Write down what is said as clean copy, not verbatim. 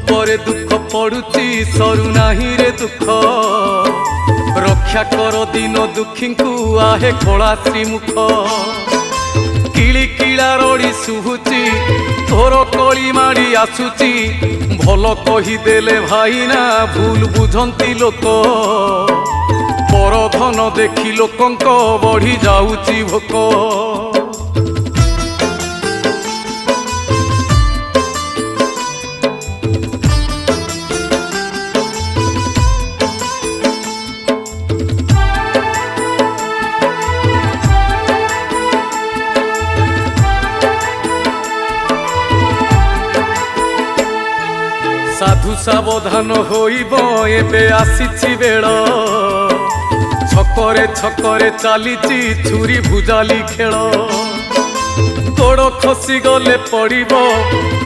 परे दुख पड़ुची सरु नाही रे दुख रक्षा कर दिन दुखी को आहे कला श्रीमुख किली किला रड़ी शुभुची तोर कली माड़ी आसुची भल कहीदेले भाईना भूल बुझंती लोक पर धन देखी लोकंक बढ़ी जाऊची भोक साधु सावधान होइब एबे आसीछि बेल छकरे छकरे चलीची छुरी भुजाली खेल गोड़ खसी गले पड़िब।